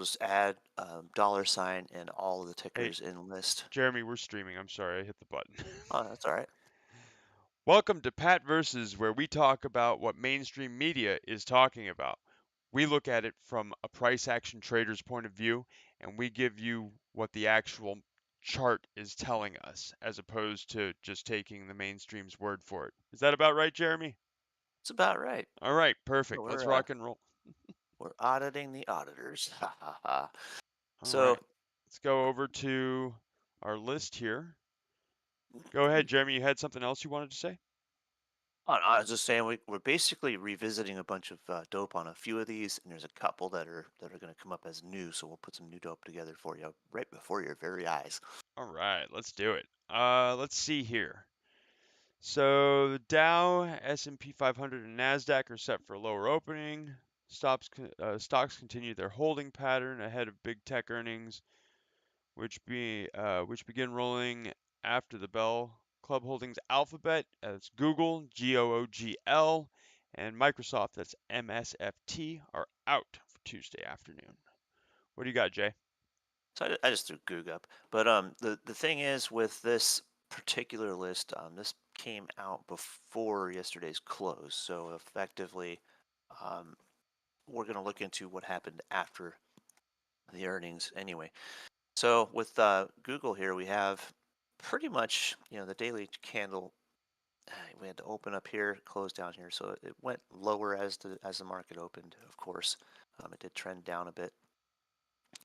we'll just add $sign and all of the Hey, tickers in list. Jeremy, we're streaming. I'm sorry, I hit the button. Oh, that's all right. Welcome to Pat Versus, where we talk about what mainstream media is talking about. We look at it from a price action trader's point of view, and we give you what the actual chart is telling us, as opposed to just taking the mainstream's word for it. Is that about right, Jeremy? It's about right. All right, So perfect. Let's rock and roll. we're auditing the auditors. Ha ha ha. All So right, let's go over to our list here. Go ahead, Jeremy. You had something else you wanted to say? I was just saying we're basically revisiting a bunch of dope on a few of these, and there's a couple that are going to come up as new. So we'll put some new dope together for you right before your very eyes. All right, let's do it. Let's see here. So the Dow, S&P 500, and Nasdaq are set for a lower opening. Stocks continue their holding pattern ahead of big tech earnings, which begin rolling after the bell. Club Holdings Alphabet, that's Google, GOOGL, and Microsoft, that's MSFT, are out for Tuesday afternoon. What do you got, Jay? So I just threw Goog up. But the thing is with this particular list, this came out before yesterday's close. So effectively, um, we're going to look into what happened after the earnings anyway. So with Google here, we have pretty much the daily candle. We had to open up here, close down here, so it went lower as the market opened. Of course, it did trend down a bit.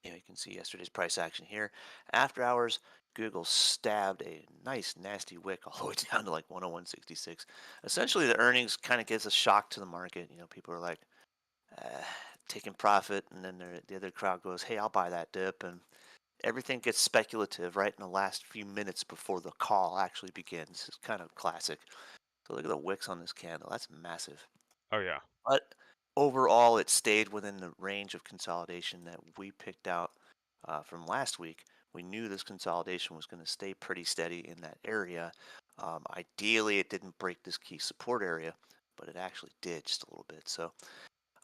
You can see yesterday's price action here. After hours, Google stabbed a nice nasty wick all the way down to like 101.66. Essentially, the earnings kind of gives a shock to the market. People are like uh, taking profit, and then the other crowd goes, "Hey, I'll buy that dip," and everything gets speculative right in the last few minutes before the call actually begins. It's kind of classic. So look at the wicks on this candle. That's massive. Oh yeah. But overall, it stayed within the range of consolidation that we picked out from last week. We knew this consolidation was going to stay pretty steady in that area. Ideally, it didn't break this key support area, but it actually did just a little bit. So,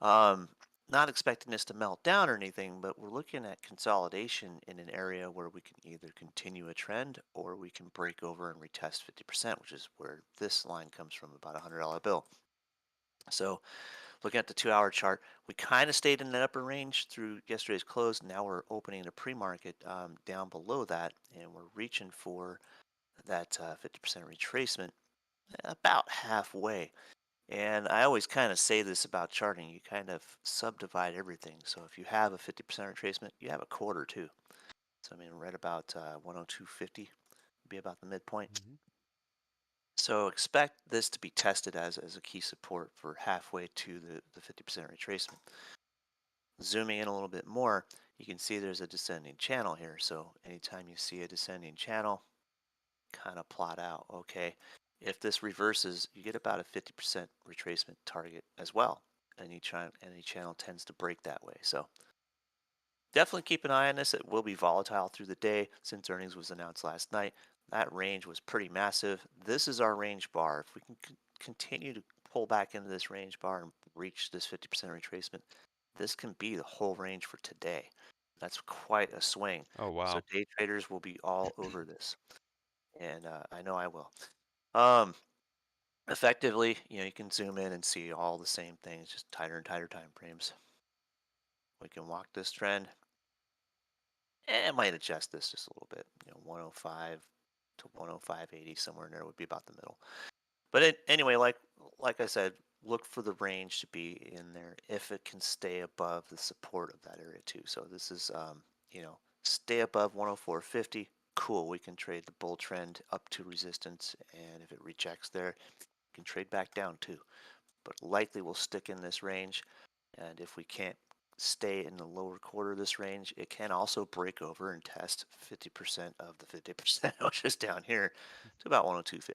um, not expecting this to melt down or anything, but we're looking at consolidation in an area where we can either continue a trend or we can break over and retest 50%, which is where this line comes from, about a $100 bill. So looking at the 2-hour chart, we kind of stayed in that upper range through yesterday's close. Now we're opening the pre-market down below that, and we're reaching for that 50% retracement about halfway. And I always kind of say this about charting. You kind of subdivide everything. So if you have a 50% retracement, you have a quarter too. So I mean, right about 102.50 would be about the midpoint. Hmm. So expect this to be tested as a key support for halfway to the 50% retracement. Zooming in a little bit more, you can see there's a descending channel here. So anytime you see a descending channel, kind of plot out, okay, if this reverses, you get about a 50% retracement target as well. Any channel tends to break that way. So definitely keep an eye on this. It will be volatile through the day since earnings was announced last night. That range was pretty massive. This is our range bar. If we can continue to pull back into this range bar and reach this 50% retracement, this can be the whole range for today. That's quite a swing. Oh So wow. day traders will be all over this, and I know I will. Um, Effectively, you can zoom in and see all the same things, just tighter and tighter time frames. We can walk this trend. It might adjust this just a little bit. 105 to 105.80, somewhere in there would be about the middle. But anyway, like I said, look for the range to be in there if it can stay above the support of that area too. So this is stay above 104.50. Cool, we can trade the bull trend up to resistance, and if it rejects there, we can trade back down too. But likely we'll stick in this range, and if we can't stay in the lower quarter of this range, it can also break over and test 50% of the 50%, which is down here to about 102.50.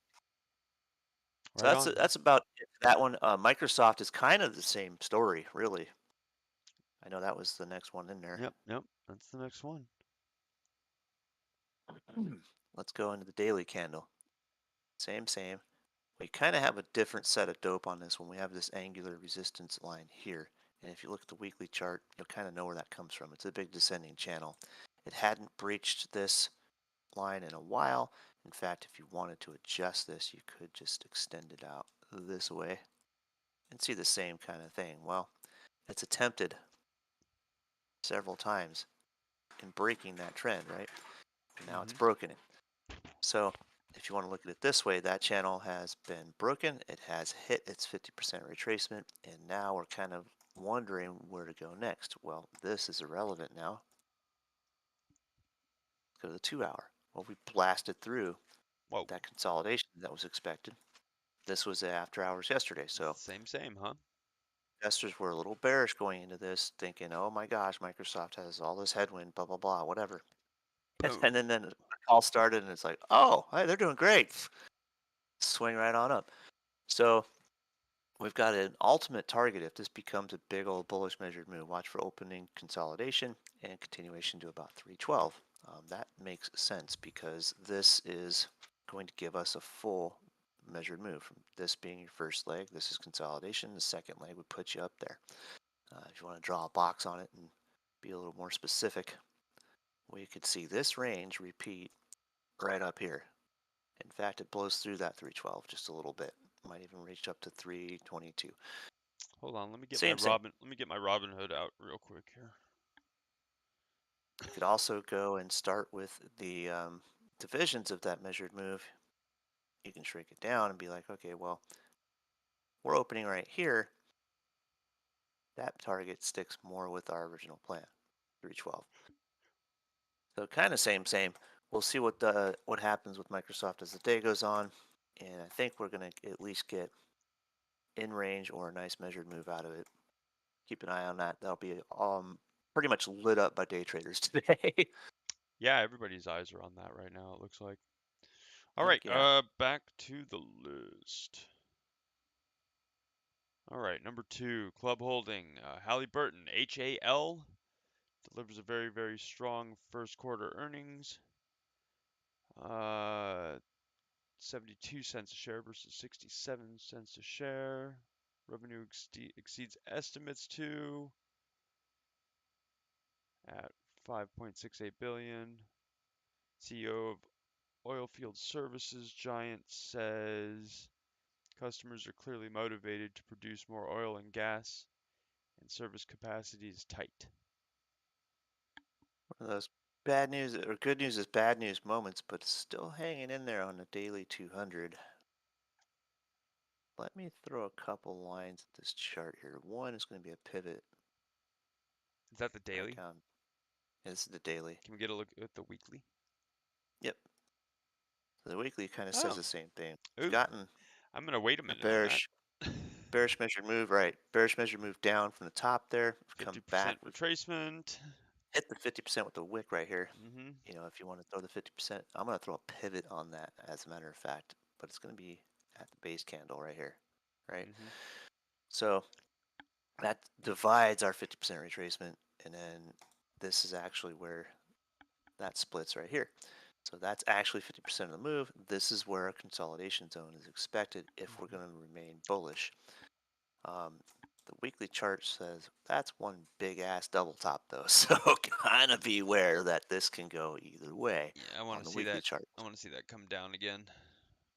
So Right on. that's about it for that one. Microsoft is kind of the same story, really. I know that was the next one in there. Yep, yep. That's the next one. Let's go into the daily candle. Same, same. We kind of have a different set of dope on this one. We have this angular resistance line here, And if you look at the weekly chart, you'll kind of know where that comes from. It's a big descending channel. It hadn't breached this line in a while. In fact, if you wanted to adjust this, you could just extend it out this way and see the same kind of thing. Well, it's attempted several times in breaking that trend, right? And now it's Mm-hmm. broken it. So if you want to look at it this way, that channel has been broken. It has hit its 50% retracement, and now we're kind of wondering where to go next. Well, this is irrelevant now. Go to the 2 hour. Well, we blasted through Whoa. that consolidation that was expected. This was after hours yesterday, so Same, huh? investors were a little bearish going into this, thinking, "Oh my gosh, Microsoft has all this headwind, blah blah blah, whatever." Boom. And then the call started, and it's like, "Oh, hey, they're doing great." Swing right on up. So we've got an ultimate target if this becomes a big old bullish measured move. Watch for opening consolidation and continuation to about 312. That makes sense because this is going to give us a full measured move. From this being your first leg, this is consolidation. The second leg would put you up there. If you want to draw a box on it and be a little more specific, we could see this range repeat right up here. In fact, it blows through that 312 just a little bit. Might even reach up to 322. Hold on, let me get my Same. Robin Hood out real quick here. You could also go and start with the divisions of that measured move. You can shrink it down and be like, okay, well, we're opening right here. That target sticks more with our original plan, 312. So kind of same. We'll see what happens with Microsoft as the day goes on, and I think we're gonna at least get in range or a nice measured move out of it. Keep an eye on that. That'll be pretty much lit up by day traders today. Yeah, everybody's eyes are on that right now, it looks like. All right, Heck yeah. back to the list. All right, number 2, Club Holding. Halliburton, HAL, delivers a very, very strong first quarter earnings. 72 cents a share versus 67 cents a share. Revenue exceeds estimates too at 5.68 billion. CEO of Oilfield Services Giant says customers are clearly motivated to produce more oil and gas, and service capacity is tight. One of those bad news or good news is bad news moments, but still hanging in there on the daily 200. Let me throw a couple lines at this chart here. One is going to be a pivot Is that the right daily? down. This is the daily. Can we get a look at the weekly? Yep. So the weekly kind of says Oh, the same thing. We've ooh, gotten I'm gonna wait a a minute on that. bearish measured move, right? Bearish measured move down from the top there. We've come back. 50% We've retracement. hit the 50% with the wick right here. Mm-hmm. If you want to throw the 50%, I'm going to throw a pivot on that as a matter of fact, but it's going to be at the base candle right here, right? Mm-hmm. So that divides our 50% retracement, and then this is actually where that splits right here. So that's actually 50% of the move. This is where a consolidation zone is expected if we're Mm-hmm. going to remain bullish. Um, the weekly chart says that's one big ass double top though, so kind of beware that this can go either way Yeah, I want on to the see weekly that. chart. I want to see that come down again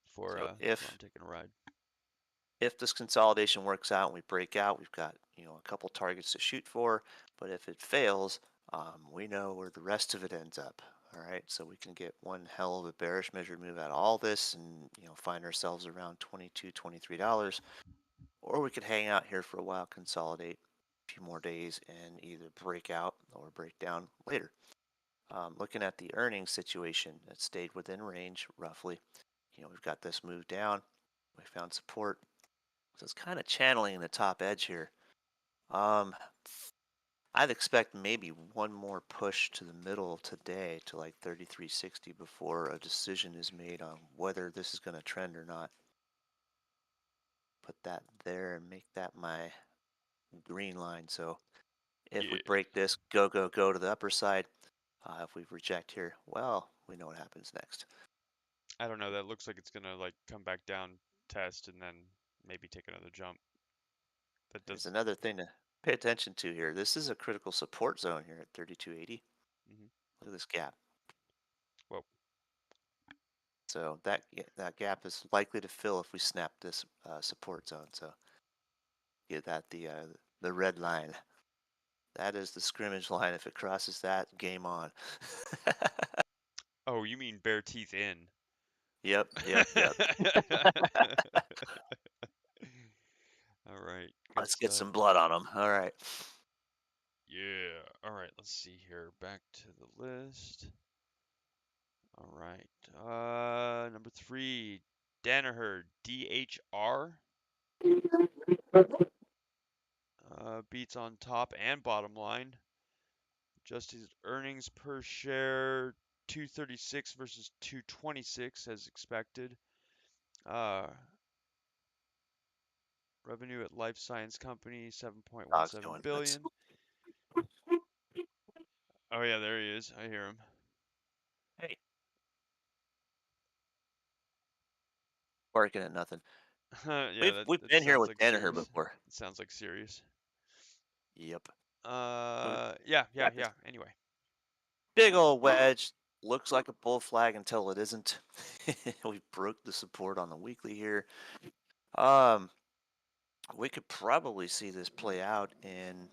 before So before I'm taking a ride. if this consolidation works out and we break out, we've got a couple targets to shoot for. But if it fails, we know where the rest of it ends up. All right, so we can get one hell of a bearish measured move out of all this, and find ourselves around $22, $23, or we could hang out here for a while, consolidate a few more days, and either break out or break down later. Looking at the earnings situation, it stayed within range roughly. We've got this move down. We found support. So it's kind of channeling the top edge here. Um, I'd expect maybe one more push to the middle today to like 33.60 before a decision is made on whether this is going to trend or not. Put that there and make that my green line. So if we Yeah, break this, go to the upper side. If we reject here, well, we know what happens next. I don't know. That looks like it's gonna like come back down, test, and then maybe take another jump. That There's doesn't. another thing to pay attention to here. This is a critical support zone here at 3280. Hmm. Look at this gap. Whoa. So that gap is likely to fill if we snap this support zone. So get that the red line. That is the scrimmage line. If it crosses that, game on. Oh, you mean bare teeth in. Yep, yep, yep. All right, good Let's get stuff. some blood on them. All right. Yeah. All right, let's see here. Back to the list. All right. Number 3, Danaher, DHR. Beats on top and bottom line. Adjusted earnings per share 236 versus 226 as expected. Uh, Revenue at life science company Dog's 7.17 going nuts. billion. Oh yeah, there he is. I hear him. Hey, barking at nothing. Yeah, We've that been here sounds with like Danaher serious. before. It sounds like serious. Yep. So we've Yeah, yeah, got this yeah. Anyway. big old wedge. Looks like a bull flag until it isn't. We broke the support on the weekly here. Um, we could probably see this play out in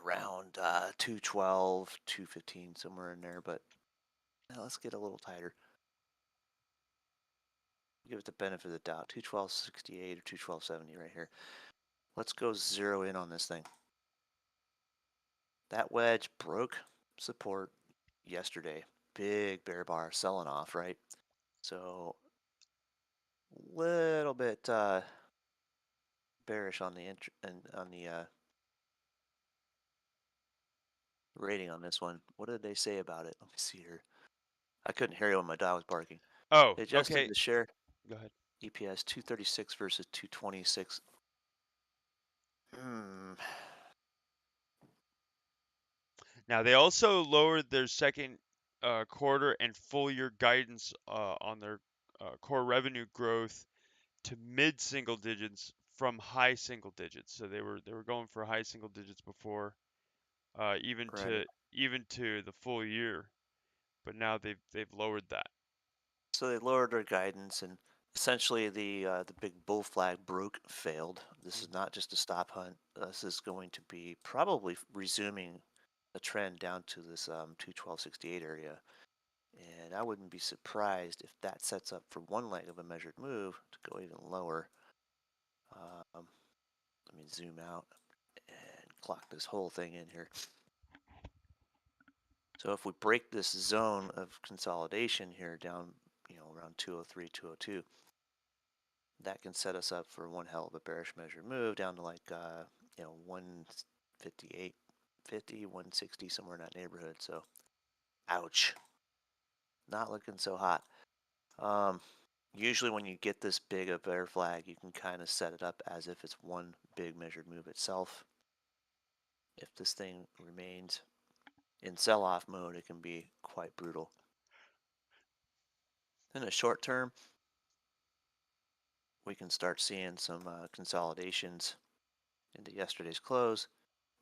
around 212, 215, somewhere in there. But now let's get a little tighter. Give it the benefit of the doubt. 212.68 or 212.70 right here. Let's go zero in on this thing. That wedge broke support yesterday. Big bear bar selling off, right? So little bit bearish on the rating on this one. What did they say about it? Let me see here. I couldn't hear you when my dog was barking. Oh, They adjusted okay. the share Go ahead. EPS 236 versus 226. Hmm. Now they also lowered their second quarter and full year guidance on their core revenue growth to mid single digits from high single digits. So they were going for high single digits before, even Right. to the full year, but now they've lowered that. So they lowered their guidance, and essentially the big bull flag failed. This is Mhm. not just a stop hunt. This is going to be probably resuming a trend down to this 212.68 area. And I wouldn't be surprised if that sets up for one leg of a measured move to go even lower. Um, Let me zoom out and clock this whole thing in here. So if we break this zone of consolidation here down, around 203, 202, that can set us up for one hell of a bearish measured move down to like, 158, 50, 160, somewhere in that neighborhood. So, ouch. Not looking so hot. Um, Usually when you get this big a bear flag, you can kind of set it up as if it's one big measured move itself. If this thing remains in sell-off mode, it can be quite brutal. In the short term, we can start seeing some consolidations into yesterday's close.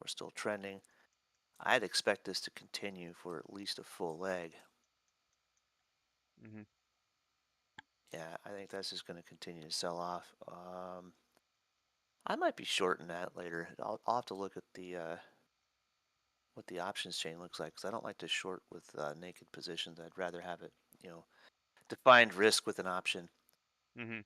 We're still trending. I'd expect this to continue for at least a full leg. Mhm. Yeah, I think that's just going to continue to sell off. I might be shorting that later. I'll have to look at the what the options chain looks like because I don't like to short with naked positions. I'd rather have it, defined risk with an option. Mhm.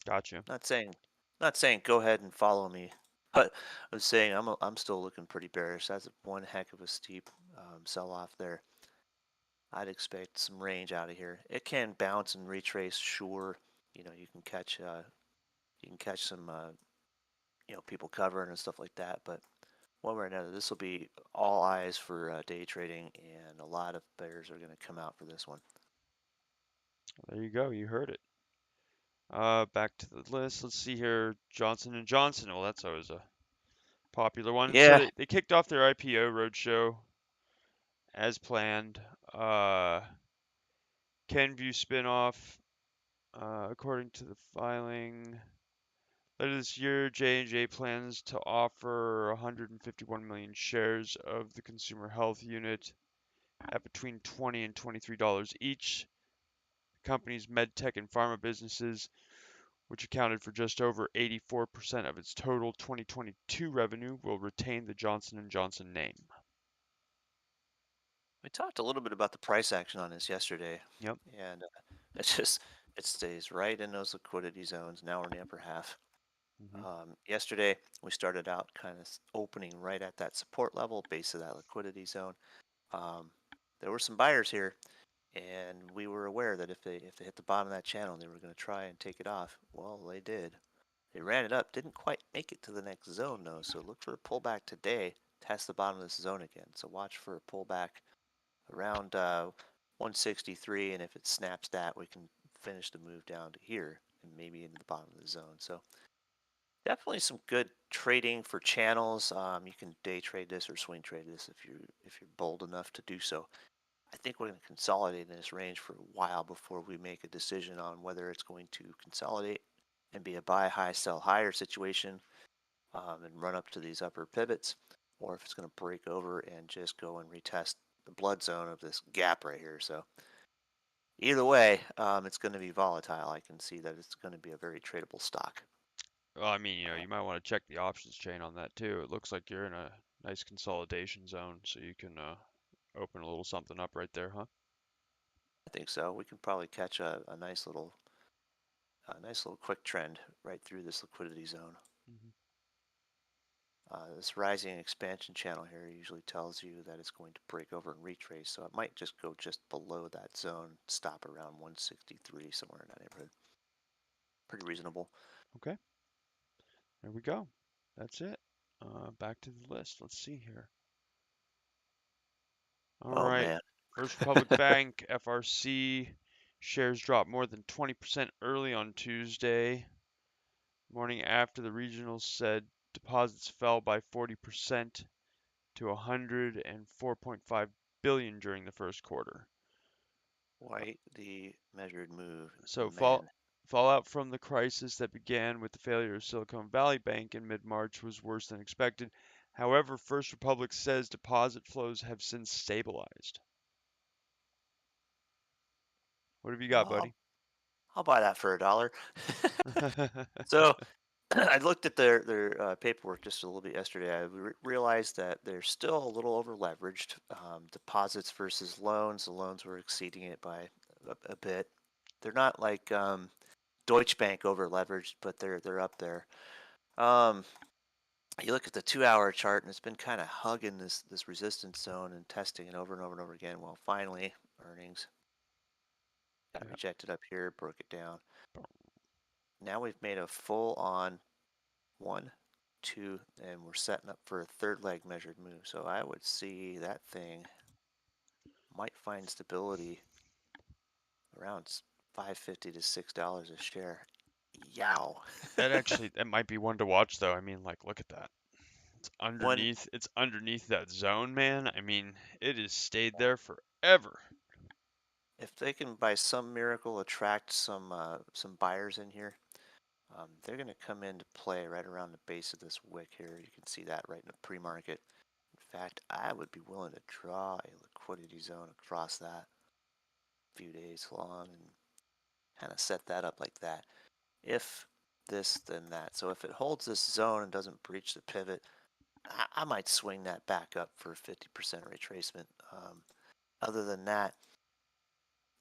Gotcha. Not saying, not saying go ahead and follow me, but I'm saying I'm still looking pretty bearish. That's one heck of a steep sell off there. I'd expect some range out of here. It can bounce and retrace, sure. You can catch some people covering and stuff like that. But one way or another, this will be all eyes for day trading, and a lot of bears are going to come out for this one. There you go. You heard it. Back to the list. Let's see here. Johnson and Johnson. Well, that's always a popular one. So Yeah, they kicked off their IPO roadshow as planned. Kenvue spinoff, according to the filing. Later this year, J&J plans to offer 151 million shares of the consumer health unit at between $20 and $23 each. The company's medtech and pharma businesses, which accounted for just over 84% of its total 2022 revenue, will retain the Johnson & Johnson name. We talked a little bit about the price action on this yesterday, Yep. and it just it stays right in those liquidity zones. Now we're in the upper half. Hmm. Yesterday we started out kind of opening right at that support level, base of that liquidity zone. Um, there were some buyers here, and we were aware that if they hit the bottom of that channel, they were going to try and take it off. Well, they did. They ran it up, didn't quite make it to the next zone though. So look for a pullback today. Test the bottom of this zone again. So watch for a pullback around 163, and if it snaps that, we can finish the move down to here and maybe into the bottom of the zone. So definitely some good trading for channels. You can day trade this or swing trade this if you're bold enough to do so. I think we're going to consolidate in this range for a while before we make a decision on whether it's going to consolidate and be a buy high, sell higher situation, and run up to these upper pivots, or if it's going to break over and just go and retest the blood zone of this gap right here. So either way, it's going to be volatile. I can see that it's going to be a very tradable stock. Well, I mean, you might want to check the options chain on that too. It looks like you're in a nice consolidation zone, so you can open a little something up right there, huh? I think so. We can probably catch a nice little quick trend right through this liquidity zone. Hmm. This rising expansion channel here usually tells you that it's going to break over and retrace, so it might just go just below that zone, stop around 163, somewhere in that neighborhood. Pretty reasonable. Okay, there we go. That's it. Back to the list. Let's see here. All Oh right. man. First Republic Bank, FRC, shares dropped more than 20% early on Tuesday. Morning after, the regional said deposits fell by 40% to 104.5 billion during the first quarter. Quite the measured move, So man. fallout from the crisis that began with the failure of Silicon Valley Bank in mid-March was worse than expected. However, First Republic says deposit flows have since stabilized. What have you got, Well, buddy? I'll buy that for $1. So I looked at their paperwork just a little bit yesterday. I realized that they're still a little over leveraged. Deposits versus loans. The loans were exceeding it by a bit. They're not like Deutsche Bank over leveraged, but they're up there. Um, you look at the 2-hour chart, and it's been kind of hugging this resistance zone and testing it over and over and over again. Well, finally, earnings got Yeah. rejected up here, broke it down. Now we've made a full on one, two, and we're setting up for a third leg measured move. So I would see that thing might find stability around 5.50 to $6 a share. Yow. That might be one to watch though. I mean, like look at that. When It's underneath that zone, man. I mean, it has stayed there forever. if they can by some miracle attract some buyers in here, they're going to come into play right around the base of this wick here. You can see that right in the pre-market. In fact, I would be willing to draw a liquidity zone across that few days long and kind of set that up like that. If this, then that. So if it holds this zone and doesn't breach the pivot, I might swing that back up for 50% retracement. Other than that,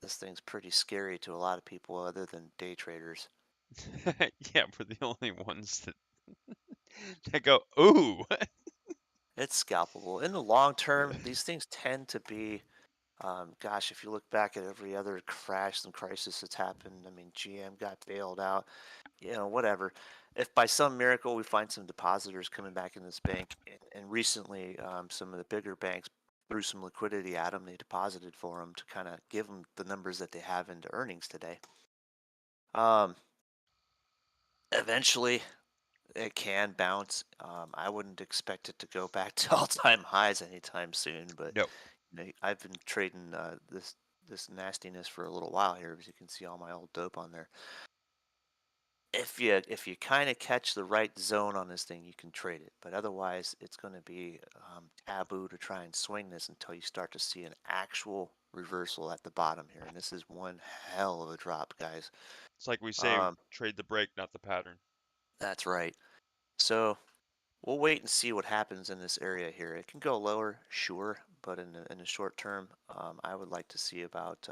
this thing's pretty scary to a lot of people other than day traders. Yeah, we're the only ones that go, ooh. It's scalpable. In the long term, these things tend to be, gosh, if you look back at every other crash and crisis that's happened, I mean, GM got bailed out, whatever. If by some miracle we find some depositors coming back in this bank, and recently some of the bigger banks threw some liquidity at them, they deposited for them to kind of give them the numbers that they have into earnings today. Um, Eventually, it can bounce. I wouldn't expect it to go back to all-time highs anytime soon, but No. I've been trading this nastiness for a little while here, as you can see all my old dope on there. if you kind of catch the right zone on this thing, you can trade it. But otherwise, it's going to be taboo to try and swing this until you start to see an actual reversal at the bottom here. And this is one hell of a drop, guys. It's like we say, Um, trade the break, not the pattern. that's right. So we'll wait and see what happens in this area here. It can go lower, sure, but in the short term, I would like to see about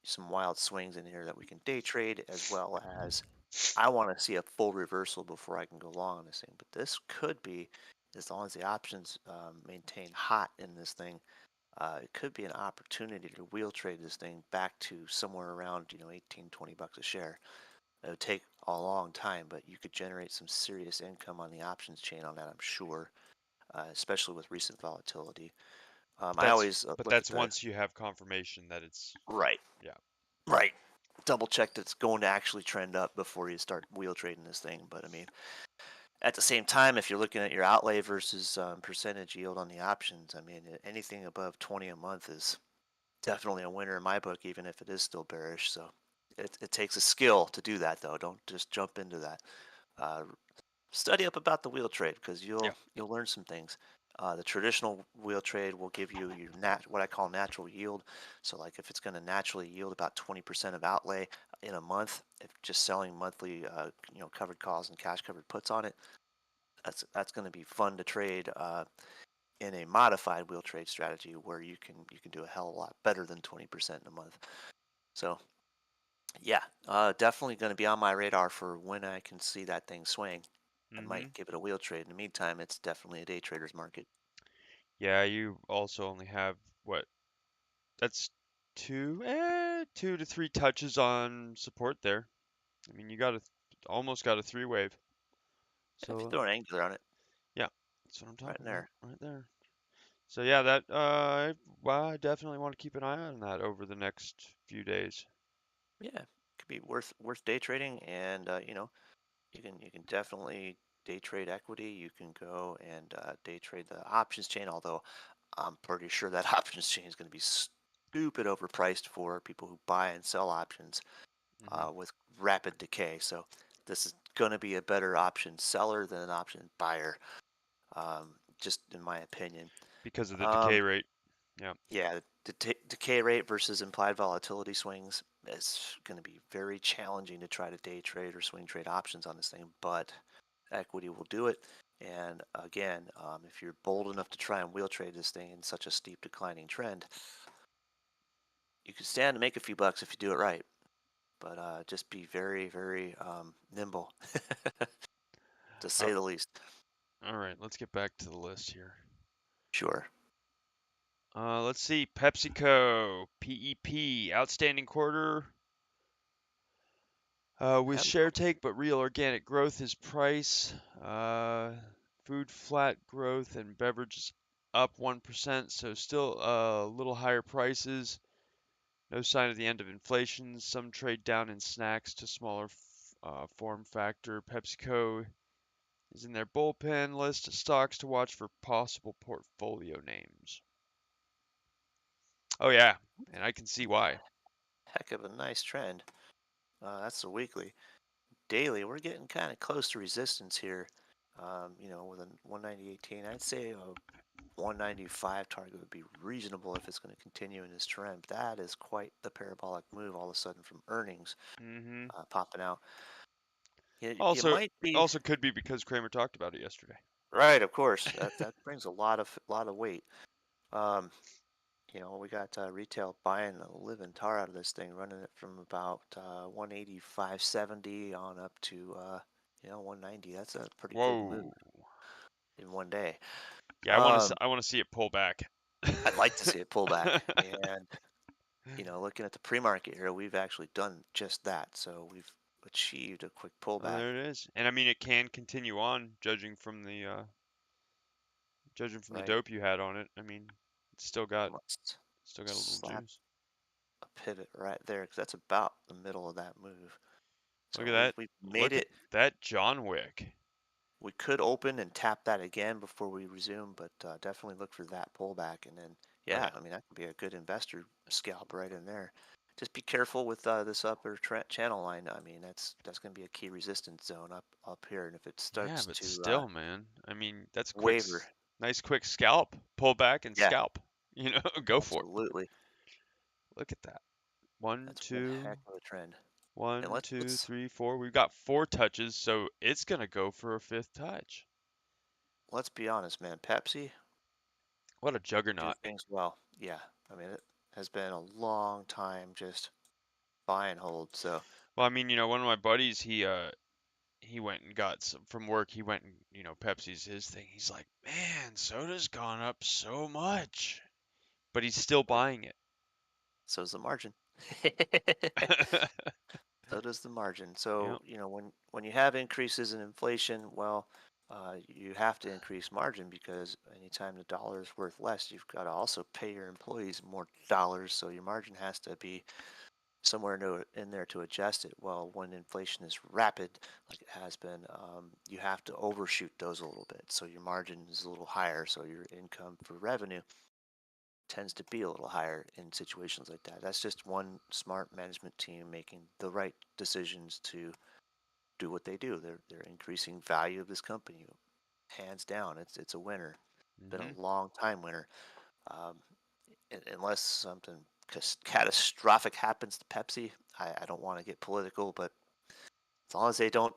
some wild swings in here that we can day trade, as well as I want to see a full reversal before I can go long on this thing. But this could be, as long as the options maintain hot in this thing, it could be an opportunity to wheel trade this thing back to somewhere around 18, $20 a share. It would take a long time, but you could generate some serious income on the options chain on that, I'm sure, especially with recent volatility. I always But look at that's the once you have confirmation that it's right, yeah. right. Double check that it's going to actually trend up before you start wheel trading this thing. But I mean, at the same time, if you're looking at your outlay versus percentage yield on the options, I mean, anything above 20 a month is definitely a winner in my book, even if it is still bearish. So it takes a skill to do that, though. Don't just jump into that. Uh, Study up about the wheel trade because Yeah. you'll learn some things. The traditional wheel trade will give you your what I call natural yield. So like if it's going to naturally yield about 20% of outlay in a month, if just selling monthly covered calls and cash covered puts on it, that's going to be fun to trade in a modified wheel trade strategy where you can do a hell of a lot better than 20% in a month. So yeah, definitely going to be on my radar for when I can see that thing swing. I Mhm. might give it a wheel trade. In the meantime, it's definitely a day trader's market. Yeah, you also only have what? That's two to three touches on support there. I mean, you got almost got a three wave. If you So throw an angular on it, yeah, that's what I'm right in talking about there. right there. So yeah, that well, I definitely want to keep an eye on that over the next few days. Yeah, could be worth day trading, and you can definitely day trade equity. You can go and day trade the options chain. Although I'm pretty sure that options chain is going to be stupid overpriced for people who buy and sell options Hmm. with rapid decay. So this is going to be a better option seller than an option buyer, just in my opinion. Because of the decay Um, rate. Yeah. yeah, the decay rate versus implied volatility swings is going to be very challenging to try to day trade or swing trade options on this thing, but equity will do it. And again, if you're bold enough to try and wheel trade this thing in such a steep declining trend, you can stand to make a few bucks if you do it right. But just be very, very nimble, to Uh, say the least. all right, let's get back to the list here. Sure. Let's see. PepsiCo, PEP, outstanding quarter with Yep. share take, but real organic growth is price. Uh, Food flat growth and beverages up 1%, so still a little higher prices. No sign of the end of inflation. Some trade down in snacks to smaller form factor. PepsiCo is in their bullpen list of stocks to watch for possible portfolio names. Oh yeah, and I can see why. Heck of a nice trend. That's the weekly. Daily, we're getting kind of close to resistance here. With a 190.18, I'd say a 195 target would be reasonable if it's going to continue in this trend. That is quite the parabolic move all of a sudden from earnings Hmm. popping out. You Also, might be also could be because Kramer talked about it yesterday. right, of course. That brings a lot of weight. Um, we got retail buying the living tar out of this thing, running it from about 185.70 on up to 190. That's a pretty good move Whoa. in one day. Yeah, Um, I want to see it pull back. I'd like to see it pull back, and looking at the pre-market here, we've actually done just that. So we've achieved a quick Well, pullback. there it is. And I mean, it can continue on, judging from the Right, dope you had on it. I mean, it's let's still got a little slap juice. a pivot right there because that's about the middle of that move. Look So at we've that. we've made Look at it. that John Wick. We could open and tap that again before we resume, but definitely look for that pullback. And then, Oh yeah, yeah. I mean, that could be a good investor scalp right in there. just be careful with this upper channel line. I mean, that's going to be a key resistance zone up here, and if it Yeah, starts but to still, man. I mean, that's waver, nice quick scalp. Pull back and yeah, scalp. Go for it. absolutely, Look at that. One, that's one two, heck of a trend. And one, let's two, let's three, four. We've got 4 touches, so it's gonna go for a fifth touch. let's be honest, man. Pepsi What a do juggernaut. things well. Yeah, I mean it has been a long time just buy and hold. So Well, I mean, one of my buddies, he went and got some from work. He went and, Pepsi's his thing. He's like, man, soda's gone up so much, but he's still buying it. so's the margin. So does the margin. Yep. So, when you have increases in inflation, well, you have to increase margin because anytime the dollar is worth less, you've got to also pay your employees more dollars. So your margin has to be somewhere in there to adjust it. Well, when inflation is rapid, like it has been, you have to overshoot those a little bit. So your margin is a little higher. So your income for revenue tends to be a little higher in situations like that. That's just one smart management team making the right decisions to do what they do. They're increasing value of this company, hands down. It's a winner. Been Hmm. a long time winner. Um, unless something catastrophic happens to Pepsi, I don't want to get political, but as long as they don't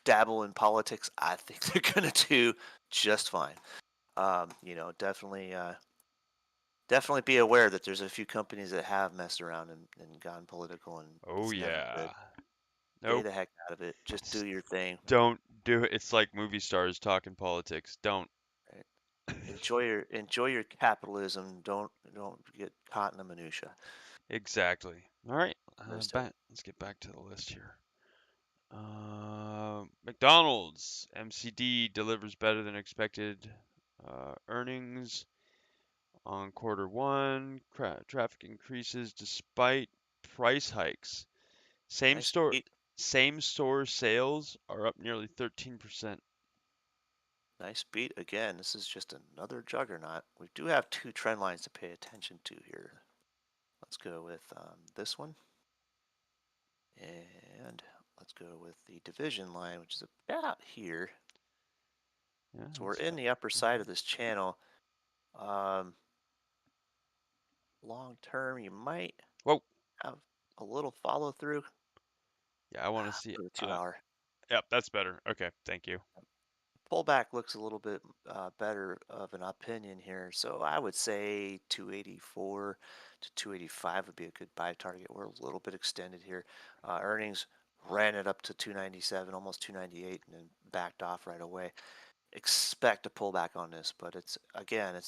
dabble in politics, I think they're gonna do just fine. Definitely. Definitely be aware that there's a few companies that have messed around and gone political, and Oh it's never good. yeah. Stay Nope. the heck out of it. Just do your thing. Don't do it. It's like movie stars talking politics. Don't. Right? Enjoy your capitalism. Don't get caught in the minutia. Exactly. All right. List of it. Let's get back to the list here. McDonald's MCD delivers better than expected earnings on quarter one. Traffic increases despite price hikes. Same Nice store beat. same store sales are up nearly 13%. Nice beat again. This is just another juggernaut. We do have two trend lines to pay attention to here. Let's go with this one, and let's go with the division line, which is about here. Yeah, So we're that's in about. the upper side Mhm. of this channel. Um, Long term, you might Whoa. have a little follow through Yeah, I want to see it. for the 2 hour. Yep, that's better. Okay, thank you. Pullback looks a little bit better of an opinion here. So I would say 284 to 285 would be a good buy target. We're a little bit extended here. Earnings ran it up to 297, almost 298, and then backed off right away. Expect a pullback on this, but it's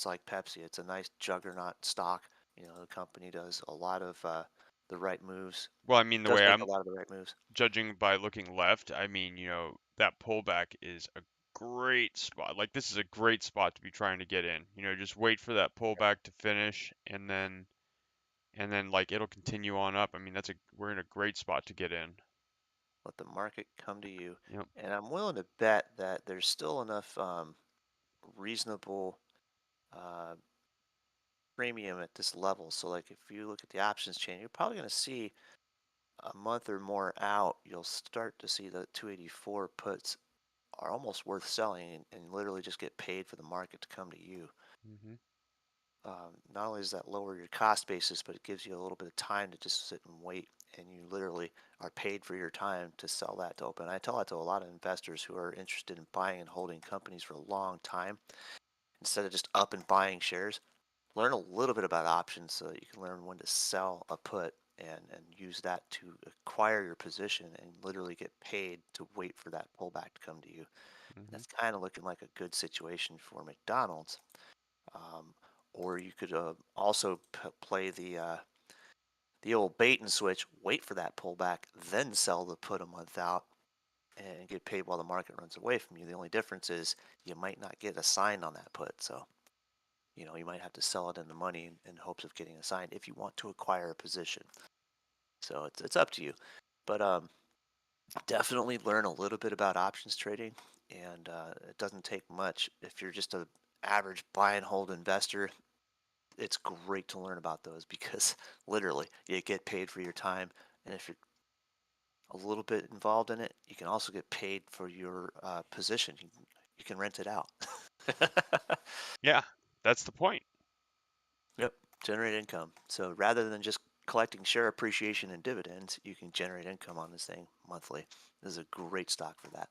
like Pepsi. It's a nice juggernaut stock. The company does a lot of the right moves. Well, I mean, the Does way make a I'm lot of the right moves. judging by looking left, I mean, that pullback is a great spot. Like this is a great spot to be trying to get in. Just wait for that pullback to finish and then like it'll continue on up. I mean, we're in a great spot to get in. Let the market come to you. Yep. And I'm willing to bet that there's still enough reasonable uh, premium at this level. So, like, if you look at the options chain, you're probably going to see a month or more out, you'll start to see the 284 puts are almost worth selling and literally just get paid for the market to come to you. Hmm. Not only does that lower your cost basis, but it gives you a little bit of time to just sit and wait. And you literally are paid for your time to sell that to open. I tell that to a lot of investors who are interested in buying and holding companies for a long time. Instead of just up and buying shares, learn a little bit about options so that you can learn when to sell a put and use that to acquire your position and literally get paid to wait for that pullback to come to you. Hmm. That's kind of looking like a good situation for McDonald's. Um, or you could also play the old bait and switch, wait for that pullback, then sell the put a month out and get paid while the market runs away from you. The only difference is you might not get assigned on that put. So, you might have to sell it in the money in hopes of getting assigned if you want to acquire a position. So it's up to you. But definitely learn a little bit about options trading. And it doesn't take much if you're just a average buy and hold investor. it's great to learn about those because literally you get paid for your time, and if you're a little bit involved in it, you can also get paid for your position. You can rent it out. Yeah, that's the point. Yep, generate income. So rather than just collecting share appreciation and dividends, you can generate income on this thing monthly. This is a great stock for that.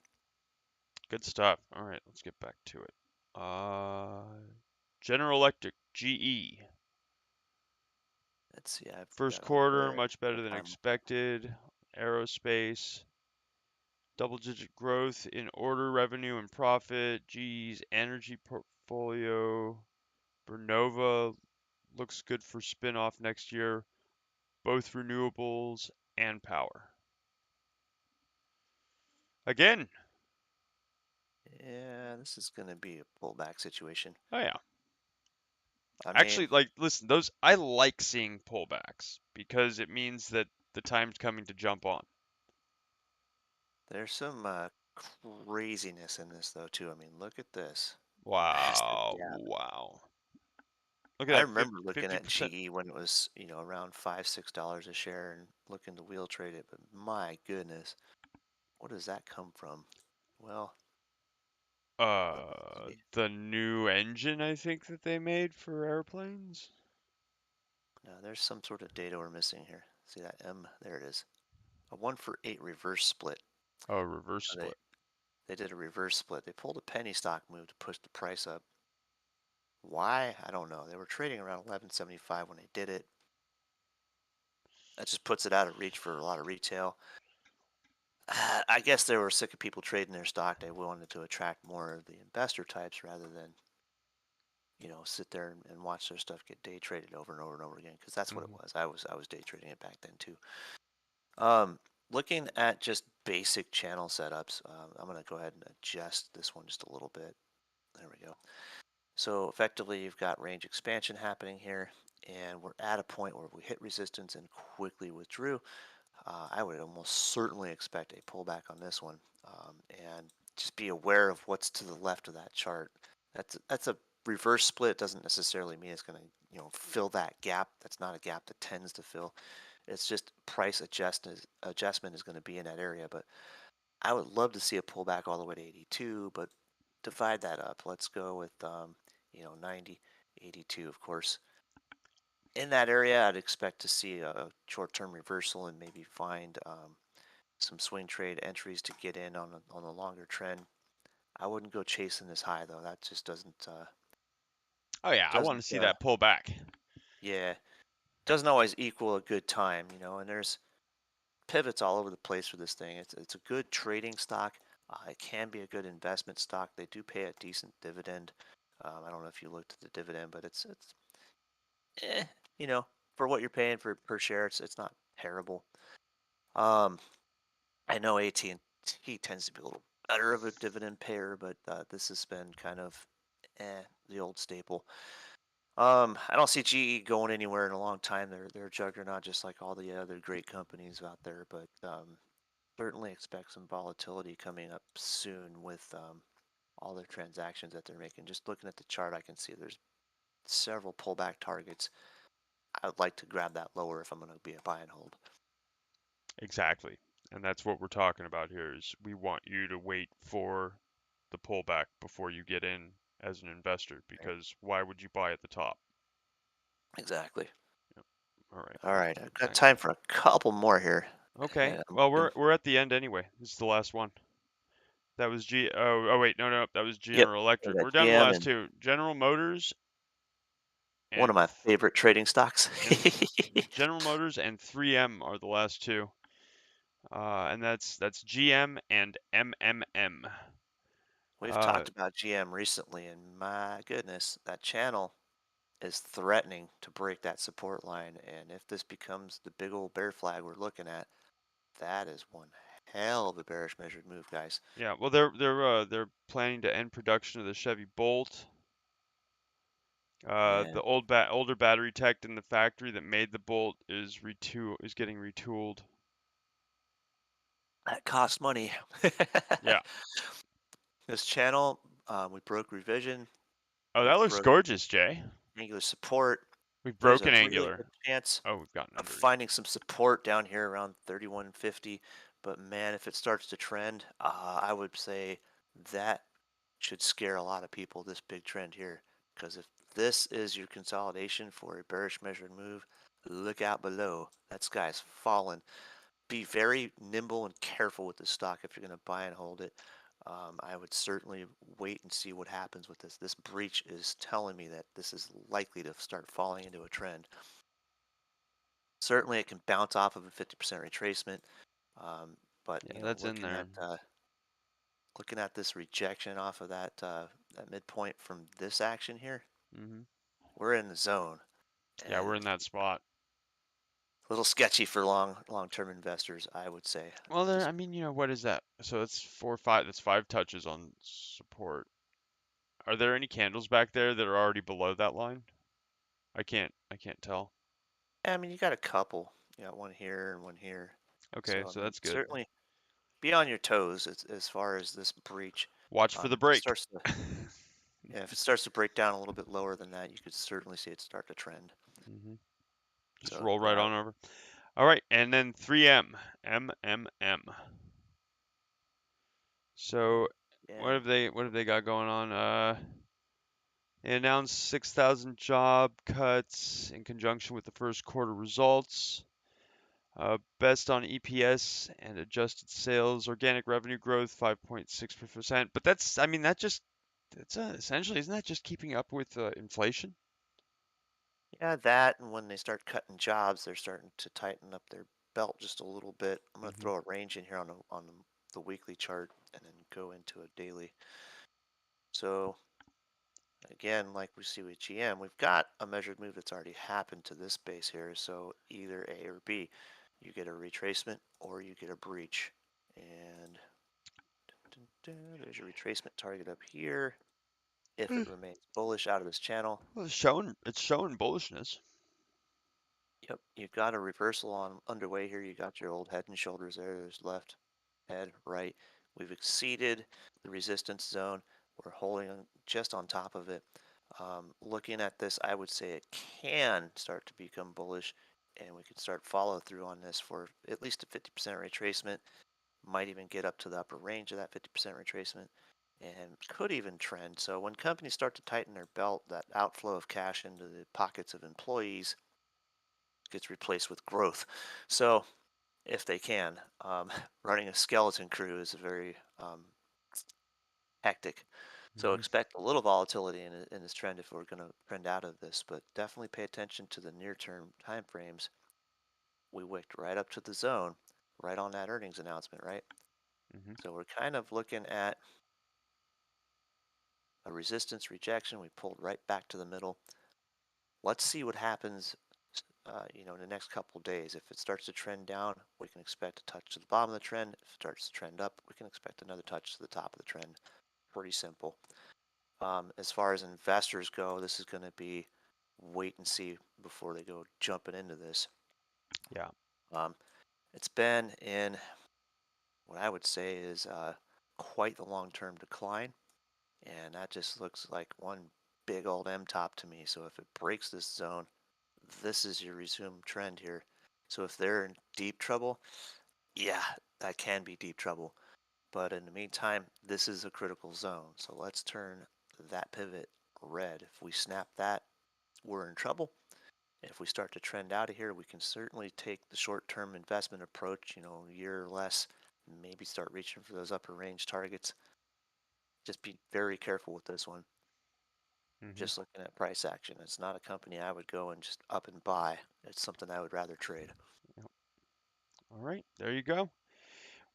Good stuff. All right, let's get back to it. General Electric, GE. Let's see, I've First got a little quarter, bit much better of than time. expected. Aerospace, double-digit growth in order revenue and profit. GE's energy portfolio. Vernova looks good for spin-off next year, both renewables and power. Again, Yeah, this is going to be a pullback situation. oh yeah. I mean, Actually, like, listen, those I like seeing pullbacks because it means that the time's coming to jump on. there's some craziness in this, though, too. I mean, look at this massive Wow, gap. wow. Look I at that, remember looking at 50%. GE when it was, around $5, $6 a share and looking to wheel trade it. But my goodness, what does that come from? Well, let me see. The new engine I think that they made for airplanes. Now, there's some sort of data we're missing here. See that M? There it is. A 1-for-8 reverse split. Oh, reverse Now, They split. they did a reverse split. They pulled a penny stock move to push the price up. Why? I don't know. They were trading around 11.75 when they did it. That just puts it out of reach for a lot of retail. I guess they were sick of people trading their stock. They wanted to attract more of the investor types rather than, sit there and watch their stuff get day traded over and over and over again. Because that's what it Hmm. was. I was day trading it back then too. Um, Looking at just basic channel setups, I'm going to go ahead and adjust this one just a little bit. There we go. So effectively, you've got range expansion happening here, and we're at a point where we hit resistance and quickly withdrew. I would almost certainly expect a pullback on this one, and just be aware of what's to the left of that chart. That's a reverse split. Doesn't necessarily mean it's going to fill that gap. That's not a gap that tends to fill. It's just price adjustment is going to be in that area. But I would love to see a pullback all the way to 82, but divide that up. Let's go with 90, 82, of course. In that area, I'd expect to see a short-term reversal and maybe find some swing trade entries to get in on a longer trend. I wouldn't go chasing this high though. That just Oh yeah, I want doesn't to see that pullback. yeah, doesn't always equal a good time, and there's pivots all over the place for this thing. It's a good trading stock. It can be a good investment stock. They do pay a decent dividend. I don't know if you looked at the dividend, but it's eh, you know, for what you're paying for per share, it's not terrible. Um, I know AT&T tends to be a little better of a dividend payer, but this has been kind of the old staple. I don't see GE going anywhere in a long time. They're a juggernaut, just like all the other great companies out there. But certainly expect some volatility coming up soon with all their transactions that they're making. Just looking at the chart, I can see there's several pullback targets. I'd like to grab that lower if I'm going to be a buy and hold. Exactly. And that's what we're talking about here is we want you to wait for the pullback before you get in as an investor Right. because why would you buy at the top? Exactly. Yep. All right. All right, I've got Thank- time for a couple more here. Okay. And I'm Well, looking. we're at the end anyway. This is the last one. That was G. Oh wait, no, that was Yep, General I Electric. got We're down to the GM last and two. General Motors one of and my favorite trading stocks. and General Motors and 3M are the last two. And that's GM and MMM. We've Uh, talked about GM recently, and my goodness, that channel is threatening to break that support line. And if this becomes the big old bear flag we're looking at, that is one hell of a bearish measured move, guys. yeah, well they're planning to end production of the Chevy Bolt. Yeah, The older battery tech in the factory that made the Bolt is getting retooled. that costs money. Yeah. This channel, we broke revision, Oh, we that looks broke gorgeous, Jay. angular support. We've there's a broken really angular. good chance Oh, we've gotten of underneath. finding some support down here around 3150. But man, if it starts to trend, I would say that should scare a lot of people, this big trend here. Because if this is your consolidation for a bearish measured move, look out below. That sky's falling. Be very nimble and careful with the stock if you're going to buy and hold it. I would certainly wait and see what happens with this. This breach is telling me that this is likely to start falling into a trend. Certainly, it can bounce off of a 50% retracement, but Yeah, that's in there. looking at this rejection off of that midpoint from this action here, Hmm. we're in the zone, Yeah, we're and in that spot. a little sketchy for long-term investors, I would say. Well, there. Just I mean, what is that? So that's 4, 5. That's 5 touches on support. Are there any candles back there that are already below that line? I can't. I can't tell. I mean, you got a couple. You got one here and one here. Okay, So I so mean, that's good. certainly be on your toes as far as this breach. Watch for the If it break. starts to Yeah, if it starts to break down a little bit lower than that, you could certainly see it start to trend. Hmm. Just So roll right yeah, on over. All right, and then 3M, MMM. So yeah. what have they got going on? They announced 6,000 job cuts in conjunction with the first quarter results. Best on EPS and adjusted sales, organic revenue growth 5.6%. But that's, I mean, that's essentially, isn't that just keeping up with inflation? Yeah, that and when they start cutting jobs, they're starting to tighten up their belt just a little bit. I'm going to Hmm. throw a range in here on the weekly chart and then go into a daily. So again, like we see with GM, we've got a measured move that's already happened to this base here. So either A or B, you get a retracement or you get a breach. And there's your retracement target up here. If it remains bullish out of this channel, Well, it's showing bullishness. yep, you've got a reversal on underway here. You got your old head and shoulders there. There's left, head, right. We've exceeded the resistance zone. We're holding just on top of it. Looking at this, I would say it can start to become bullish, and we can start follow through on this for at least a 50% retracement. Might even get up to the upper range of that 50% retracement, and could even trend. So when companies start to tighten their belt, that outflow of cash into the pockets of employees gets replaced with growth. So if they can, running a skeleton crew is very hectic. So Hmm. expect a little volatility in this trend if we're going to trend out of this, but definitely pay attention to the near-term time frames. We wicked right up to the zone, right on that earnings announcement, right? Hmm. So we're kind of looking at a resistance rejection. We pulled right back to the middle. Let's see what happens, in the next couple of days. If it starts to trend down, we can expect a touch to the bottom of the trend. If it starts to trend up, we can expect another touch to the top of the trend. Pretty simple. As far as investors go, this is going to be wait and see before they go jumping into this. Yeah. Um, it's been in what I would say is quite the long-term decline, and that just looks like one big old M top to me. So if it breaks this zone, this is your resumed trend here. So if they're in deep trouble, yeah, that can be deep trouble. But in the meantime, this is a critical zone. So let's turn that pivot red. If we snap that, we're in trouble. If we start to trend out of here, we can certainly take the short-term investment approach, a year or less, maybe start reaching for those upper range targets. Just be very careful with this one. Hmm. Just looking at price action. It's not a company I would go and just up and buy. It's something I would rather trade. Yep. All right, there you go.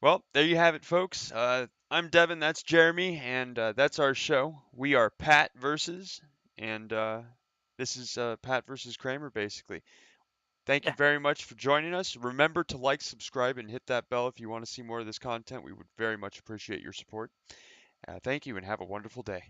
Well, there you have it, folks. I'm Devin, that's Jeremy, and that's our show. We are Pat versus, and this is Pat versus Kramer, basically. Thank you Yeah. very much for joining us. Remember to like, subscribe, and hit that bell if you want to see more of this content. We would very much appreciate your support. Thank you, and have a wonderful day.